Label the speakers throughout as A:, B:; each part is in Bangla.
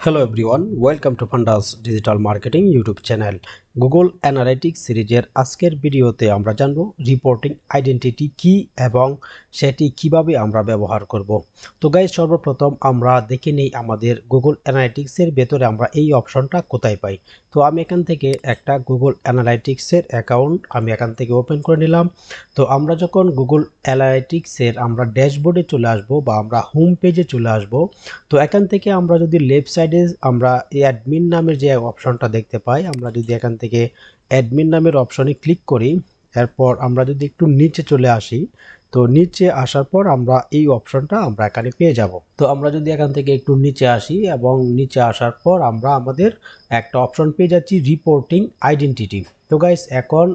A: Hello everyone, welcome to Pandas Digital Marketing YouTube channel. Google Analytics সিরিজের আজকের ভিডিওতে আমরা জানব রিপোর্টিং আইডেন্টিটি কি এবং সেটি কিভাবে আমরা ব্যবহার করব। তো গাইস, সর্বপ্রথম আমরা দেখে নেই আমাদের Google Analytics এর ভেতরে আমরা এই অপশনটা কোথায় পাই। তো আমি এখান থেকে একটা Google Analytics এর অ্যাকাউন্ট আমি এখান থেকে ওপেন করে নিলাম। তো আমরা যখন Google Analytics এর আমরা ড্যাশবোর্ডে চলে আসব বা আমরা হোম পেজে চলে আসব, তো এখান থেকে আমরা যদি লেফট সাইডে আমরা অ্যাডমিন নামের যে অপশনটা দেখতে পাই, আমরা যদি এখান থেকে অ্যাডমিন নামের অপশনে ক্লিক করি, এরপর আমরা যদি একটু নিচে চলে আসি, তো নিচে আসার পর আমরা এই অপশনটা আমরা এখানে পেয়ে যাব। তো আমরা যদি এখান থেকে একটু নিচে আসি এবং নিচে আসার পর আমরা আমাদের একটা অপশন পেয়ে যাচ্ছি রিপোর্টিং আইডেন্টিটি। তো গাইস, এখন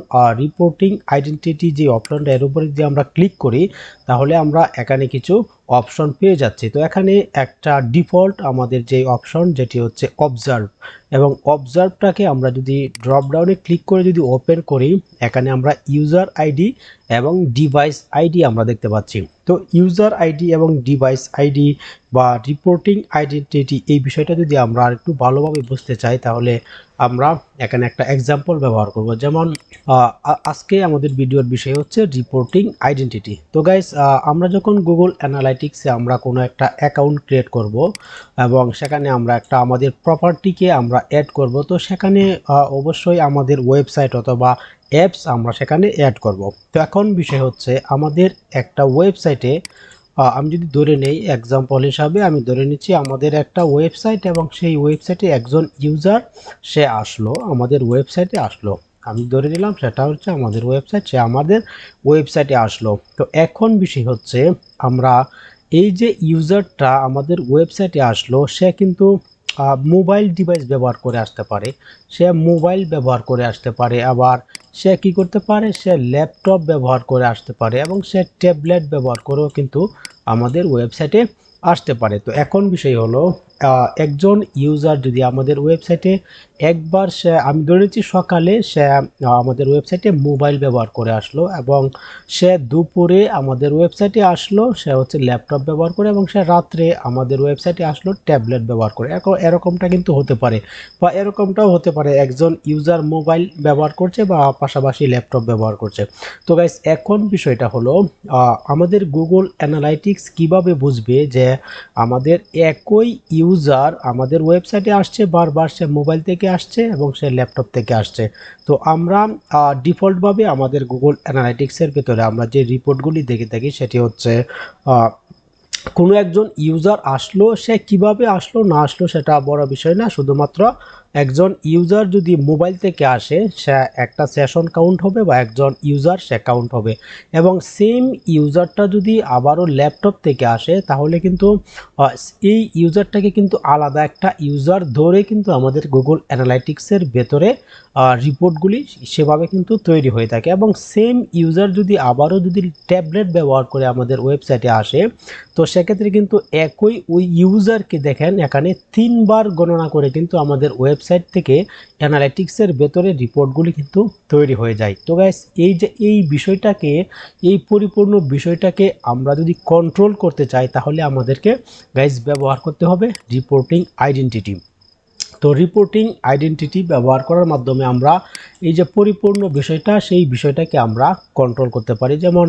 A: রিপোর্টিং আইডেন্টিটি যে অপশনটা এর উপরে যদি আমরা ক্লিক করি, তাহলে আমরা এখানে কিছু অপশন পেয়ে যাচ্ছি। তো এখানে একটা ডিফল্ট আমাদের যে অপশন যেটি হচ্ছে অবজার্ভ, এবং অবজার্ভটাকে আমরা যদি ড্রপ ডাউনে ক্লিক করে যদি ওপেন করি, এখানে আমরা ইউজার আইডি এবং ডিভাইস আইডি আমরা দেখতে পাচ্ছি। তো ইউজার আইডি এবং ডিভাইস আইডি বা রিপোর্টিং আইডেন্টিটি এই বিষয়টা যদি আমরা একটু ভালোভাবে বুঝতে চাই, তাহলে আমরা এখানে একটা এক্সাম্পল ব্যবহার করব। যেমন আজকে আমাদের ভিডিওর বিষয় হচ্ছে রিপোর্টিং আইডেন্টিটি। তো গাইস, আমরা যখন গুগল অ্যানালাইটিক্সে আমরা কোনো একটা অ্যাকাউন্ট ক্রিয়েট করব এবং সেখানে আমরা একটা আমাদের প্রপার্টিকে আমরা অ্যাড করব, তো সেখানে অবশ্যই আমাদের ওয়েবসাইট অথবা অ্যাপস আমরা সেখানে অ্যাড করব। তো এখন বিষয় হচ্ছে আমাদের একটা ওয়েবসাইটে আমি যদি ধরে নেই এক্সাম্পল হিসাবে, আমি ধরে নিচ্ছি আমাদের একটা ওয়েবসাইট এবং সেই ওয়েবসাইটে একজন ইউজার সে আসলো, আমাদের ওয়েবসাইটে আসলো। আমি ধরে নিলাম সেটা হচ্ছে আমাদের ওয়েবসাইট, সে আমাদের ওয়েবসাইটে আসলো। তো এখন বিষয় হচ্ছে আমরা এই যে ইউজারটা আমাদের ওয়েবসাইটে আসলো, সে কিন্তু মোবাইল ডিভাইস ব্যবহার করে আসতে পারে, সে মোবাইল ব্যবহার করে আসতে পারে, আবার সে কি করতে পারে, সে ল্যাপটপ ব্যবহার করে আসতে পারে, এবং সে ট্যাবলেট ব্যবহার করেও কিন্তু আমাদের ওয়েবসাইটে আসতে পারে। তো এখন বিষয় হলো একজন ইউজার যদি আমাদের ওয়েবসাইটে একবার সে, আমি ধরে নিচ্ছি সকালে সে আমাদের ওয়েবসাইটে মোবাইল ব্যবহার করে আসলো, এবং সে দুপুরে আমাদের ওয়েবসাইটে আসলো সে হচ্ছে ল্যাপটপ ব্যবহার করে, এবং সে রাত্রে আমাদের ওয়েবসাইটে আসলো ট্যাবলেট ব্যবহার করে। এরকমটা কিন্তু হতে পারে, বা এরকমটাও হতে পারে একজন ইউজার মোবাইল ব্যবহার করছে বা পাশাপাশি ল্যাপটপ ব্যবহার করছে। তো গাইস, এখন বিষয়টা হলো আমাদের গুগল অ্যানালাইটিক্স কিভাবে বুঝবে যে আমাদের একই ইউজার আমাদের ওয়েবসাইটে আসছে, বারবার সে মোবাইল থেকে আসছে এবং সে ল্যাপটপ থেকে আসছে। তো আমরা ডিফল্টভাবে আমাদের গুগল অ্যানালাইটিক্সের ভেতরে আমরা যে রিপোর্টগুলি দেখে থাকি সেটি হচ্ছে কোনো একজন ইউজার আসলো, সে কিভাবে আসলো না আসলো সেটা বড় বিষয় না, শুধুমাত্র একজন ইউজার যদি মোবাইল থেকে আসে সে একটা সেশন কাউন্ট হবে বা একজন ইউজার সে কাউন্ট হবে, এবং সেম ইউজারটা যদি আবারও ল্যাপটপ থেকে আসে, তাহলে কিন্তু এই ইউজারটাকে কিন্তু আলাদা একটা ইউজার ধরে কিন্তু আমাদের গুগল অ্যানালাইটিক্সের ভেতরে রিপোর্টগুলি সেভাবে কিন্তু তৈরি হয়ে থাকে। এবং সেম ইউজার যদি আবারও যদি ট্যাবলেট ব্যবহার করে আমাদের ওয়েবসাইটে আসে, তো সেক্ষেত্রে কিন্তু একই ওই ইউজারকে দেখেন এখানে 3 বার গণনা করে কিন্তু আমাদের ওয়েবসাইট থেকে অ্যানালাইটিক্সের ভেতরে রিপোর্টগুলি কিন্তু তৈরি হয়ে যায়। তো গাইস, এই যে এই বিষয়টাকে, এই পরিপূর্ণ বিষয়টাকে আমরা যদি কন্ট্রোল করতে চাই, তাহলে আমাদেরকে গাইস ব্যবহার করতে হবে রিপোর্টিং আইডেন্টিটি। তো রিপোর্টিং আইডেন্টিটি ব্যবহার করার মাধ্যমে আমরা এই যে পরিপূর্ণ বিষয়টা, সেই বিষয়টাকে আমরা কন্ট্রোল করতে পারি। যেমন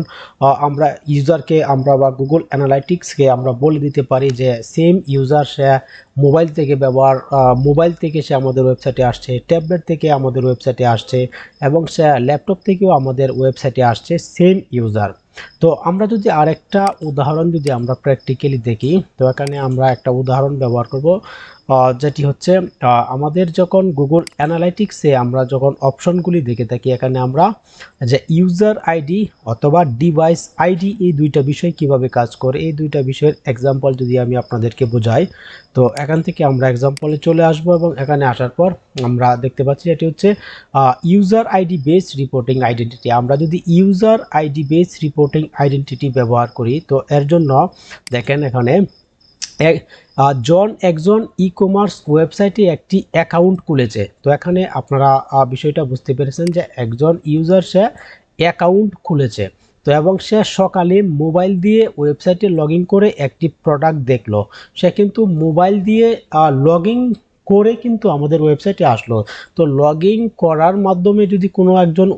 A: আমরা ইউজারকে আমরা বা গুগল অ্যানালাইটিক্সকে আমরা বলে দিতে পারি যে সেম ইউজার সে মোবাইল থেকে সে আমাদের ওয়েবসাইটে আসছে, ট্যাবলেট থেকে আমাদের ওয়েবসাইটে আসছে, এবং সে ল্যাপটপ থেকেও আমাদের ওয়েবসাইটে আসছে, সেম ইউজার। তো আমরা যদি আরেকটা উদাহরণ যদি আমরা প্র্যাকটিক্যালি দেখি, তো এখানে আমরা একটা উদাহরণ ব্যবহার করব, যেটি হচ্ছে আমাদের যখন গুগল অ্যানালাইটিক্সে আমরা যখন অপশনগুলি দেখে থাকি, এখানে আমরা যে ইউজার আইডি অথবা ডিভাইস আইডি এই দুইটা বিষয় কিভাবে কাজ করে, এই দুইটা বিষয়ের এক্সাম্পল যদি আমি আপনাদেরকে বোঝাই, তো এখান থেকে আমরা এক্সাম্পলে চলে আসব, এবং এখানে আসার পর আমরা দেখতে পাচ্ছি এটি হচ্ছে user ID based reporting identity. আমরা যদি user ID based reporting identity ব্যবহার করি, তো এর জন্য দেখেন এখানে একজন ই কমার্স ওয়েবসাইটে একটি অ্যাকাউন্ট খুলেছে। তো এখানে আপনারা বিষয়টা বুঝতে পেরেছেন যে একজন ইউজার সে অ্যাকাউন্ট খুলেছে। তো এবং সে সকালে মোবাইল দিয়ে ওয়েবসাইটে লগ ইন করে একটি প্রোডাক্ট দেখলো, সে কিন্তু মোবাইল দিয়ে লগ ইন করে কিন্তু আমাদের ওয়েবসাইটে আসলো। তো লগ ইন করার মাধ্যমে যদি কোনো একজন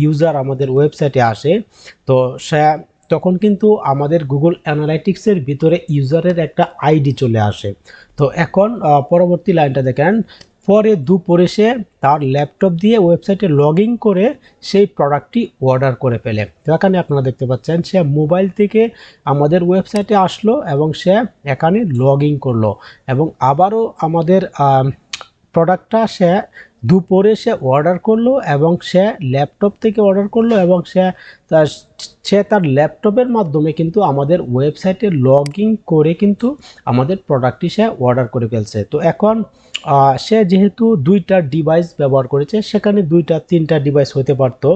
A: ইউজার আমাদের ওয়েবসাইটে আসে, তো সে তখন কিন্তু আমাদের গুগল অ্যানালাইটিক্সের ভিতরে ইউজারের একটা আইডি চলে আসে। তো এখন পরবর্তী লাইনটা দেখেন, পরে দুপুরে সে তার ল্যাপটপ দিয়ে ওয়েবসাইটে লগ ইন করে সেই প্রোডাক্টটি অর্ডার করে ফেলে। তো এখানে আপনারা দেখতে পাচ্ছেন সে মোবাইল থেকে আমাদের ওয়েবসাইটে আসলো এবং সে এখানে লগ ইন করলো এবং আবারও আমাদের প্রোডাক্টটা সে দুপুরে সে অর্ডার করলো এবং সে ল্যাপটপ থেকে অর্ডার করলো এবং সে তার ল্যাপটপের মাধ্যমে কিন্তু আমাদের ওয়েবসাইটে লগ ইন করে কিন্তু আমাদের প্রোডাক্টটি সে অর্ডার করে ফেলছে। তো এখন সে যেহেতু দুইটা ডিভাইস ব্যবহার করেছে, সেখানে দুইটা তিনটা ডিভাইস হতে পারতো।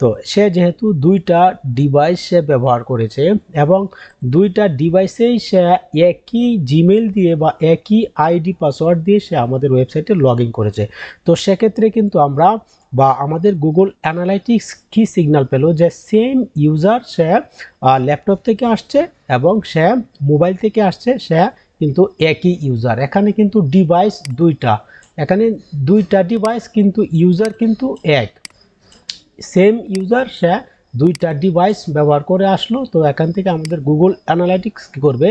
A: তো সে যেহেতু দুইটা ডিভাইস সে ব্যবহার করেছে এবং দুইটা ডিভাইসেই সে একই জিমেইল দিয়ে বা একই আইডি পাসওয়ার্ড দিয়ে সে আমাদের ওয়েবসাইটে লগ ইন করেছে। তো সেক্ষেত্রে কিন্তু আমরা বা আমাদের গুগল অ্যানালাইটিক্স কি সিগন্যাল পেল যে সেম ইউজার সে ল্যাপটপ থেকে আসছে এবং সে মোবাইল থেকে আসছে, সে কিন্তু একই ইউজার। এখানে কিন্তু ডিভাইস দুইটা, এখানে দুইটা ডিভাইস কিন্তু ইউজার কিন্তু এক, সেম ইউজার সে দুইটা ডিভাইস ব্যবহার করে আসলো। তো এখান থেকে আমাদের গুগল অ্যানালাইটিক্স কী করবে,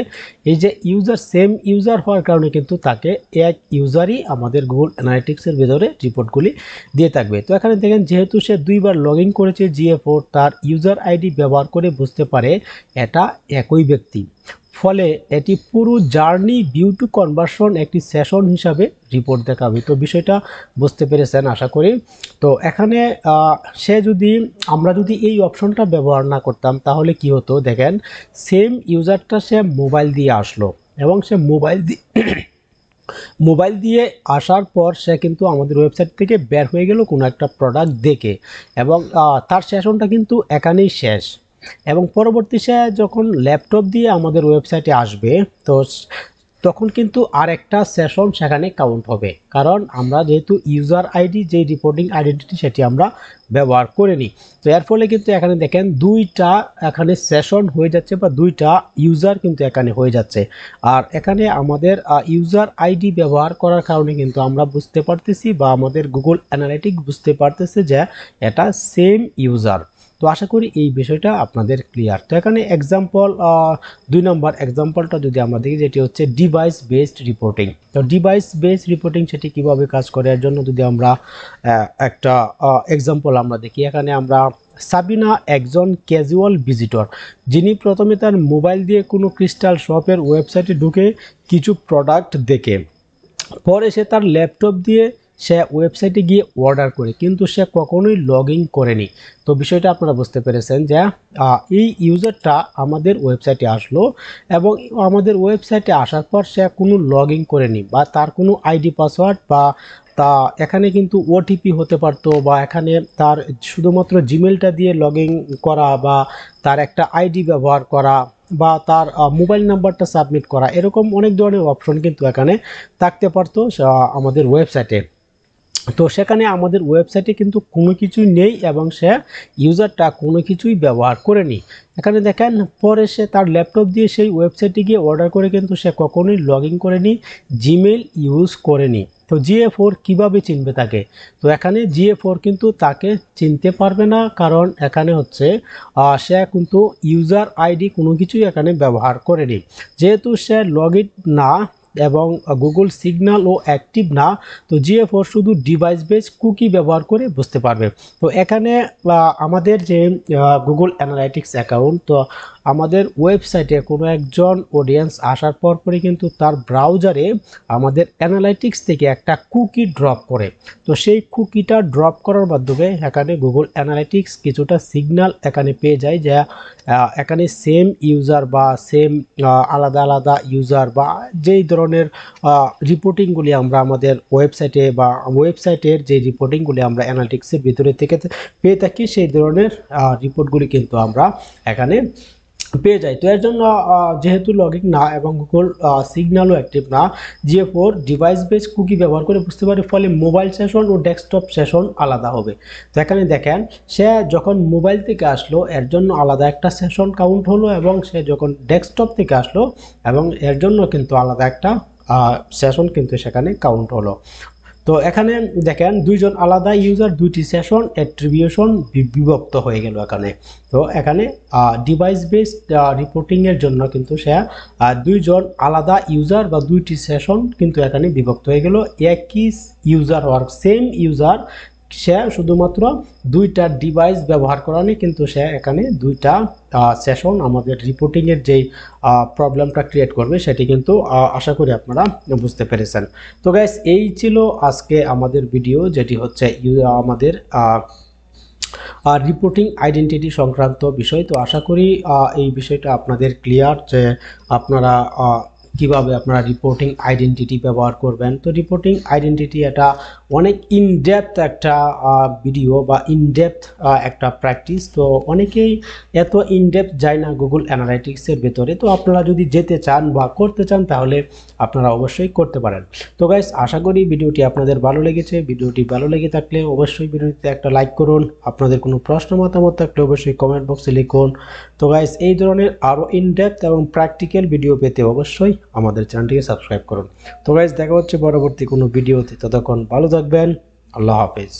A: এই যে ইউজার সেম ইউজার হওয়ার কারণে কিন্তু তাকে এক ইউজারই আমাদের গুগল অ্যানালাইটিক্সের ভেতরে রিপোর্টগুলি দিয়ে থাকবে। তো এখানে দেখেন যেহেতু সে দুইবার লগ ইন করেছে GA4, তার ইউজার আইডি ব্যবহার করে বুঝতে পারে এটা একই ব্যক্তি, ফলে এটি পুরো জার্নি ভিউ টু কনভার্সন একটি সেশন হিসাবে রিপোর্ট দেখাবে। তো বিষয়টা বুঝতে পেরেছেন আশা করি। তো এখানে আমরা যদি এই অপশনটা ব্যবহার না করতাম তাহলে কি হতো, দেখেন সেম ইউজারটা সে মোবাইল দিয়ে আসলো এবং সে মোবাইল দিয়ে আসার পর সে কিন্তু আমাদের ওয়েবসাইট থেকে বের হয়ে গেল কোনো একটা প্রোডাক্ট দেখে এবং তার সেশনটা কিন্তু এখানেই শেষ। এবং পরবর্তী সে যখন ল্যাপটপ দিয়ে আমাদের ওয়েবসাইটে আসবে, তো তখন কিন্তু আর একটা সেশন সেখানে কাউন্ট হবে, কারণ আমরা যেহেতু ইউজার আইডি যে রিপোর্টিং আইডেন্টিটি সেটি আমরা ব্যবহার করে নিই। তো এর ফলে কিন্তু এখানে দেখেন দুইটা এখানে সেশন হয়ে যাচ্ছে বা দুইটা ইউজার কিন্তু এখানে হয়ে যাচ্ছে। আর এখানে আমাদের ইউজার আইডি ব্যবহার করার কারণে কিন্তু আমরা বুঝতে পারতেছি বা আমাদের গুগল অ্যানালাইটিক্স বুঝতে পারতেছে যে এটা সেম ইউজার। তো আশা করি এই বিষয়টা আপনাদের ক্লিয়ার। তো এখানে এক্সাম্পল 2 নম্বর এক্সাম্পলটা যদি আমরা দেখি, যেটি হচ্ছে ডিভাইস বেসড রিপোর্টিং। তো ডিভাইস বেসড রিপোর্টিং সেটি কিভাবে কাজ করে, এর জন্য যদি আমরা একটা এক্সাম্পল আমরা দেখি, এখানে আমরা সাবিনা একজন ক্যাজুয়াল ভিজিটর, যিনি প্রথমে তার মোবাইল দিয়ে কোনো ক্রিস্টাল শপের ওয়েবসাইটে ঢুকে কিছু প্রোডাক্ট দেখে, পরে সে তার ল্যাপটপ দিয়ে সে ওয়েবসাইটে গিয়ে অর্ডার করে, কিন্তু সে কখনোই লগ ইন করেনি। তো বিষয়টা আপনারা বুঝতে পেরেছেন যে এই ইউজারটা আমাদের ওয়েবসাইটে আসলো এবং আমাদের ওয়েবসাইটে আসার পর সে কোনো লগ ইন করেনি বা তার কোনো আইডি পাসওয়ার্ড বা এখানে কিন্তু ওটিপি হতে পারতো বা এখানে তার শুধুমাত্র জিমেলটা দিয়ে লগ ইন করা বা তার একটা আইডি ব্যবহার করা বা তার মোবাইল নাম্বারটা সাবমিট করা, এরকম অনেক ধরনের অপশন কিন্তু এখানে থাকতে পারতো আমাদের ওয়েবসাইটে। তো সেখানে আমাদের ওয়েবসাইটে কিন্তু কোনো কিছুই নেই এবং সে ইউজারটা কোনো কিছুই ব্যবহার করেনি। এখানে দেখেন পরে সে তার ল্যাপটপ দিয়ে সেই ওয়েবসাইটে গিয়ে অর্ডার করে, কিন্তু সে কখনোই লগ ইন করেনি, জিমেল ইউজ করেনি। তো GA4 কিভাবে চিনবে তাকে? তো এখানে GA4 কিন্তু তাকে চিনতে পারবে না, কারণ এখানে হচ্ছে সে কিন্তু ইউজার আইডি কোনো কিছুই এখানে ব্যবহার করেনি। যেহেতু সে লগ ইন না এবং গুগল সিগন্যাল ও অ্যাক্টিভ না, তো GA4 শুধু ডিভাইস বেস কুকি ব্যবহার করে বুঝতে পারবে। তো এখানে আমাদের যে গুগল অ্যানালাইটিক্স অ্যাকাউন্ট, তো আমাদের ওয়েবসাইটে কোনো একজন অডিয়েন্স আসার পরই কিন্তু তার ব্রাউজারে আমাদের অ্যানালাইটিক্স থেকে একটা কুকি ড্রপ করে। তো সেই কুকিটা ড্রপ করার মাধ্যমে এখানে গুগল অ্যানালাইটিক্স কিছুটা সিগন্যাল এখানে পেয়ে যায় যে এখানে সেম ইউজার বা সেম আলাদা আলাদা ইউজার বা যেই ধরনের রিপোর্টিংগুলি আমরা আমাদের ওয়েবসাইটে বা ওয়েবসাইটের যে রিপোর্টিংগুলি আমরা অ্যানালিটিক্সের ভিতরে থেকে পেয়ে থাকি, সেই ধরনের রিপোর্টগুলি কিন্তু আমরা এখানে পেয়ে যায়। তো এর জন্য যেহেতু লগইন না এবং গুগল সিগন্যালও অ্যাক্টিভ না, GA4 ডিভাইস বেস কুকি ব্যবহার করে বুঝতে পারে, ফলে মোবাইল সেশন ও ডেস্কটপ সেশন আলাদা হবে। তো এখানে দেখেন সে যখন মোবাইল থেকে আসলো এর জন্য আলাদা একটা সেশন কাউন্ট হলো, এবং সে যখন ডেস্কটপ থেকে আসলো এবং এর জন্য কিন্তু আলাদা একটা সেশন কিন্তু সেখানে কাউন্ট হলো। তো এখানে দেখেন দুইজন আলাদা ইউজার, দুইটি সেশন অ্যাট্রিবিউশন বিভক্ত হয়ে গেল এখানে। তো এখানে ডিভাইস বেসড রিপোর্টিং এর জন্য কিন্তু সে দুইজন আলাদা ইউজার বা দুইটি সেশন কিন্তু এখানে বিভক্ত হয়ে গেল। একই ইউজার হওয়ার, সেম ইউজার, সে শুধুমাত্র দুইটা ডিভাইস ব্যবহার করানি কিন্তু সে এখানে দুইটা সেশন আমাদের রিপোর্টিং এর যেই প্রবলেমটা ক্রিয়েট করবে সেটি কিন্তু আশা করি আপনারা বুঝতে পেরেছেন। তো গাইস এই ছিল আজকে আমাদের ভিডিও, যেটি হচ্ছে আমাদের রিপোর্টিং আইডেন্টিটি সংক্রান্ত বিষয়। তো আশা করি এই বিষয়টা আপনাদের ক্লিয়ার, যে আপনারা কিভাবে আপনারা রিপোর্টিং আইডেন্টিটি ব্যবহার করবেন। তো রিপোর্টিং আইডেন্টিটি এটা অনেক ইনডেপথ একটা ভিডিও বা ইনডেপথ একটা প্র্যাকটিস। তো অনেকেই এত ইনডেপথ যায় না গুগল অ্যানালাইটিক্সের ভেতরে। তো আপনারা যদি যেতে চান বা করতে চান তাহলে আপনারা অবশ্যই করতে পারেন। তো গাইস আশা করি ভিডিওটি আপনাদের ভালো লেগেছে। ভিডিওটি ভালো লেগে থাকলে অবশ্যই ভিডিওটিতে একটা লাইক করুন। আপনাদের কোনো প্রশ্ন মতামত থাকলে অবশ্যই কমেন্ট বক্সে লিখুন। তো গাইস এই ধরনের আরও ইনডেপথ এবং প্র্যাকটিক্যাল ভিডিও পেতে অবশ্যই আমাদের চ্যানেলটিকে সাবস্ক্রাইব করুন। তো গাইস দেখা হচ্ছে পরবর্তী কোনো ভিডিওতে, ততক্ষণ ভালো থাকবেন। আল্লাহ হাফেজ।